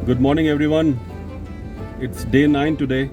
Good morning, everyone. It's day 9 today,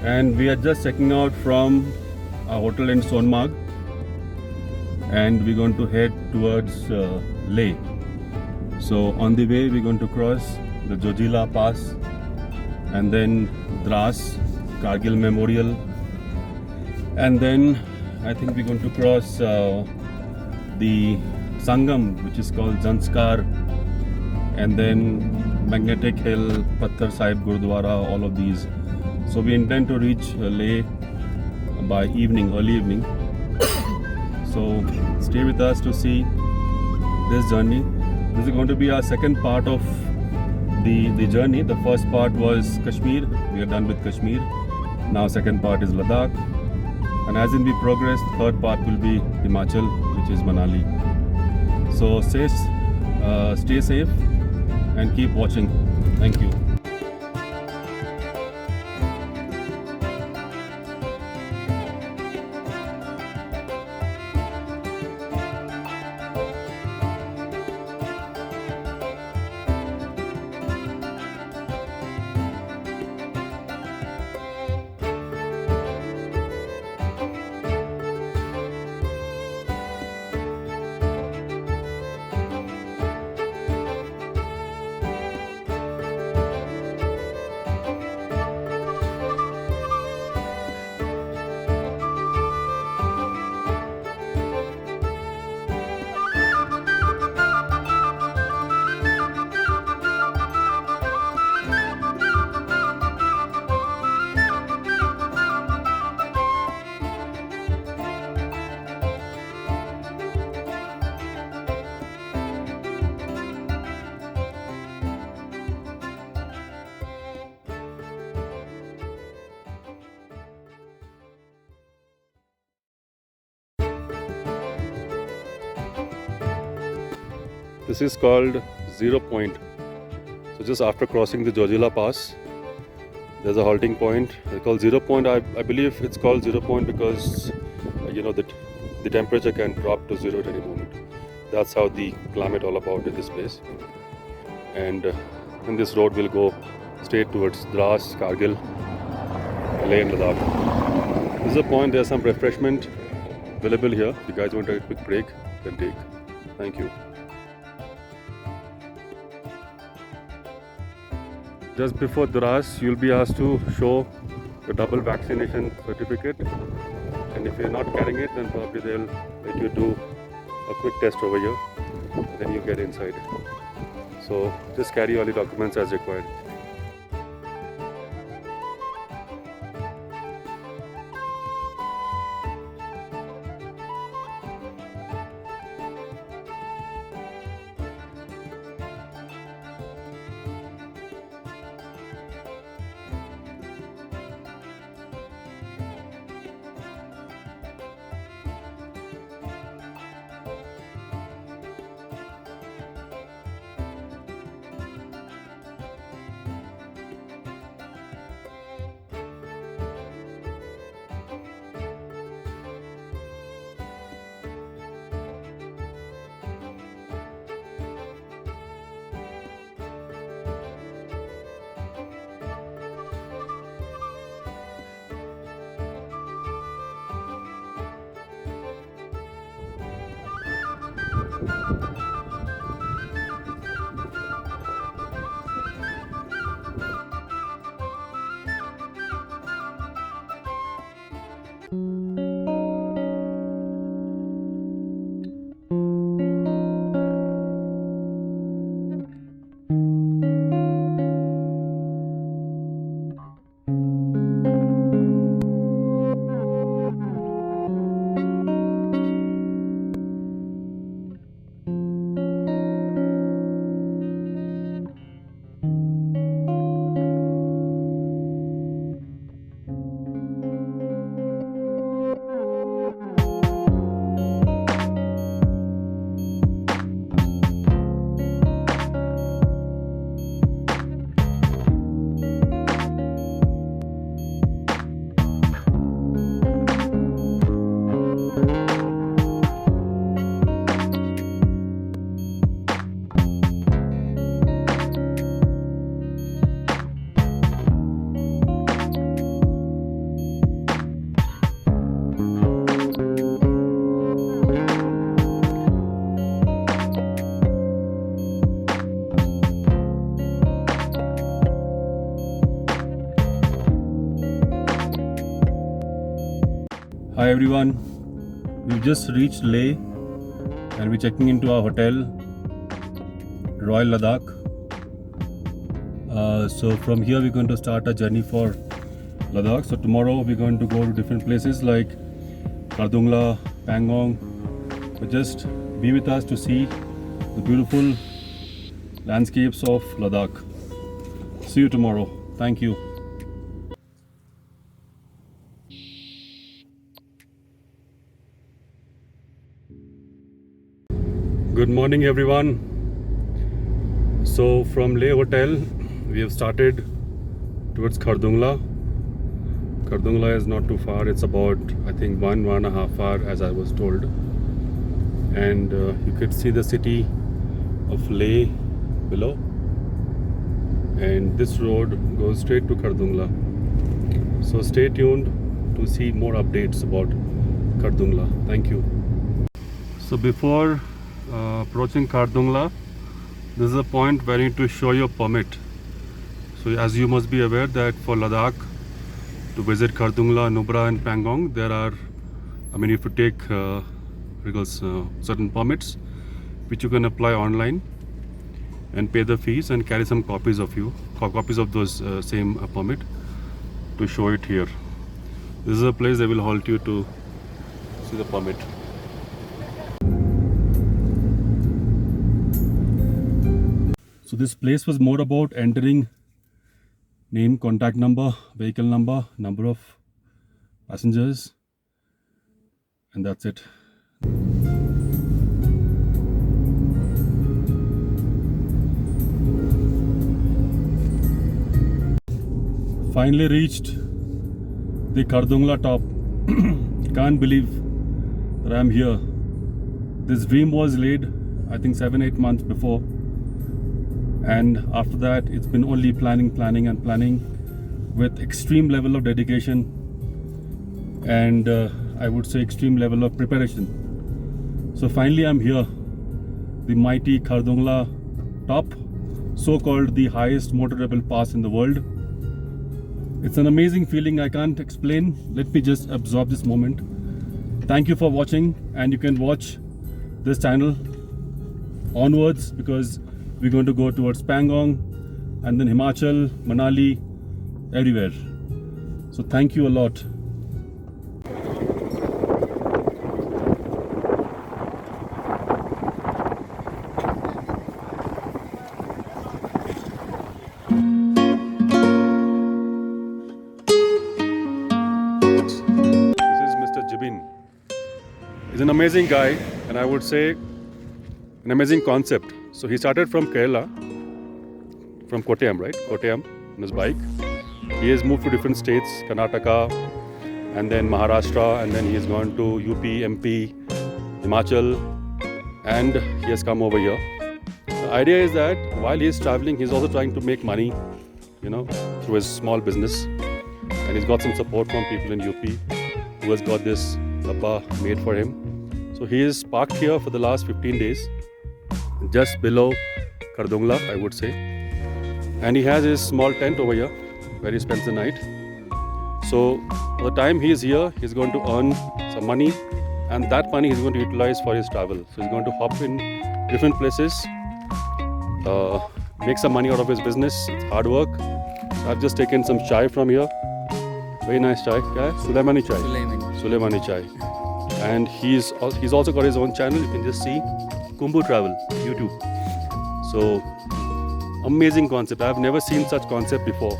and we are just checking out from our hotel in Sonmarg, and we're going to head towards Leh. So, on the way, we're going to cross the Jojila Pass and then Dras, Kargil Memorial, and then I think we're going to cross the Sangam, which is called Zanskar, and then Magnetic Hill, Patthar Sahib Gurdwara, all of these. So we intend to reach Leh by evening, early evening. So stay with us to see this journey. This is going to be our second part of the journey. The first part was Kashmir. We are done with Kashmir. Now second part is Ladakh. And as in we progress, third part will be Himachal, which is Manali. So stay safe and keep watching. Thank you. This is called Zero Point. So just after crossing the Jojila Pass, there's a halting point. It's called Zero Point. I believe it's called Zero Point because that the temperature can drop to zero at any moment. That's how the climate all about in this place. And in this road will go straight towards Dras, Kargil, Leh and Ladakh. This is a point. There's some refreshment available here. If you guys want to take a quick break, you can take. Thank you. Just before Dras, you'll be asked to show the double vaccination certificate, and if you're not carrying it, then probably they'll let you do a quick test over here, then you get inside. So just carry all the documents as required. Hi everyone, we've just reached Leh and we're checking into our hotel, Royal Ladakh. So from here we're going to start a journey for Ladakh. So tomorrow we're going to go to different places like Khardungla, Pangong. So just be with us to see the beautiful landscapes of Ladakh. See you tomorrow. Thank you. Good morning everyone. So from Leh Hotel we have started towards Khardungla. Khardungla is not too far. It's about I think 1.5 hours as I was told. And you could see the city of Leh below. And this road goes straight to Khardungla. So stay tuned to see more updates about Khardungla. Thank you. So before approaching Khardungla, this is a point where you need to show your permit. So as you must be aware that for Ladakh to visit Khardungla, Nubra and Pangong, there are, if you take certain permits which you can apply online and pay the fees and carry some copies of those same permit to show it here. This is a place they will halt you to see the permit. So this place was more about entering name, contact number, vehicle number, number of passengers, and that's it. Finally reached the Khardungla top. Can't believe that I'm here. This dream was laid I think 7-8 months before. And after that, it's been only planning with extreme level of dedication and I would say extreme level of preparation. So finally I'm here, the mighty Khardungla top, so-called the highest motorable pass in the world. It's an amazing feeling I can't explain. Let me just absorb this moment. Thank you for watching, and you can watch this channel onwards because we're going to go towards Pangong and then Himachal, Manali, everywhere. So thank you a lot. This is Mr. Jibin. He's an amazing guy, and I would say an amazing concept. So he started from Kerala, from Kottayam, right? Kottayam, on his bike. He has moved to different states, Karnataka, and then Maharashtra, and then he has gone to UP, MP, Himachal, and he has come over here. The idea is that while he is traveling, he's also trying to make money, through his small business. And he's got some support from people in UP who has got this dabba made for him. So he is parked here for the last 15 days. Just below Khardungla, I would say. And he has his small tent over here where he spends the night. So for the time he is here, he's going to earn some money, and that money he's going to utilize for his travel. So he's going to hop in different places, make some money out of his business. It's hard work. So I've just taken some chai from here. Very nice chai. Kya hai? Sulaimani chai. Sulaimani chai. And he's also got his own channel. You can just see Kumbu Travel, YouTube. So amazing concept. I've never seen such concept before.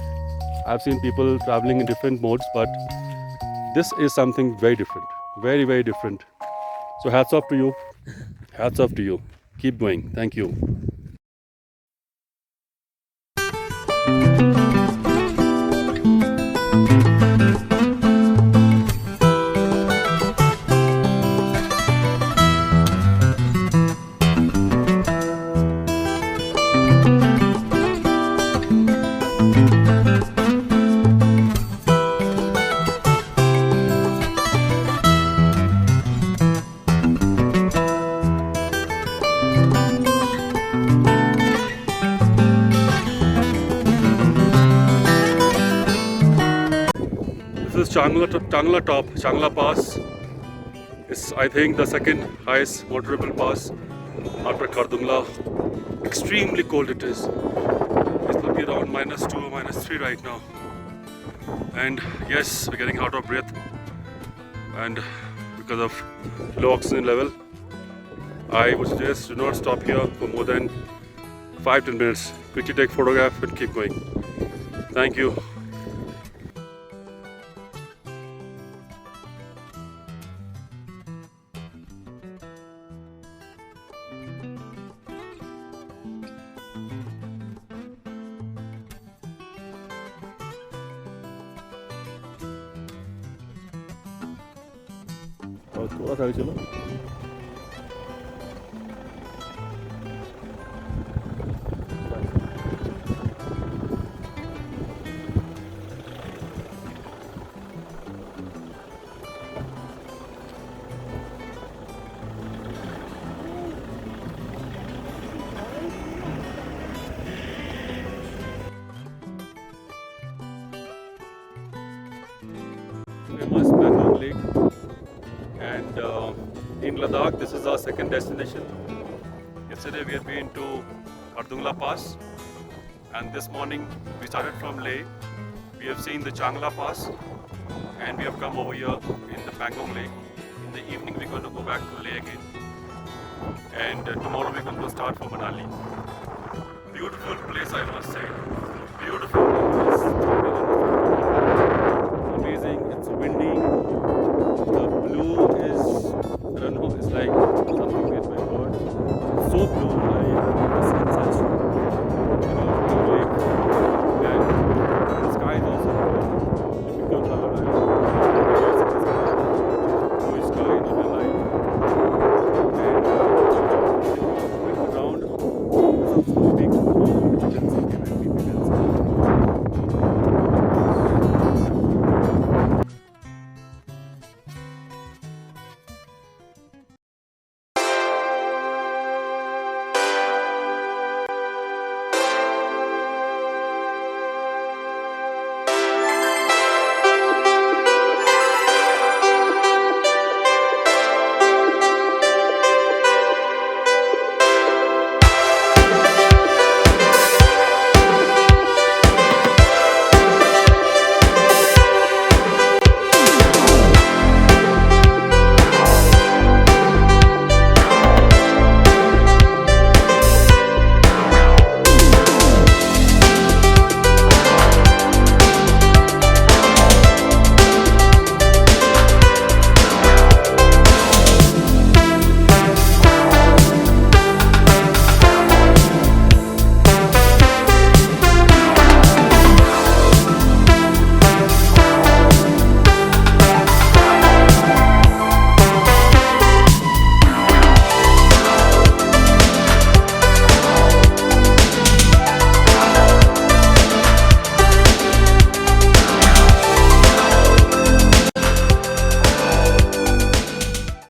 I've seen people traveling in different modes, but this is something very different. Very, very different. So hats off to you. Hats off to you. Keep going. Thank you. Changla Pass, It's, I think, the second highest waterable pass after Kardungla. Extremely cold it is. It's probably around -2 or -3 right now. And yes, we're getting out of breath. And because of low oxygen level, I would suggest do not stop here for more than 5-10 minutes. Quickly take photograph and keep going. Thank you. और थोड़ा सा आगे चलो. Famous Pangong Lake, and in Ladakh this is our second destination. Yesterday we have been to Kardungla Pass, and this morning we started from Leh. We have seen the Changla Pass, and we have come over here in the Pangong Lake. In the evening we're going to go back to Leh again, and tomorrow we're going to start for Manali. Beautiful place, I must say. Beautiful. Amazing. It's windy. The blue is, I don't know, it's like something with my word. It's so blue. I have never seen such, blue lake. And the sky is also typical color. Blue sky in the light. And the ground is absolutely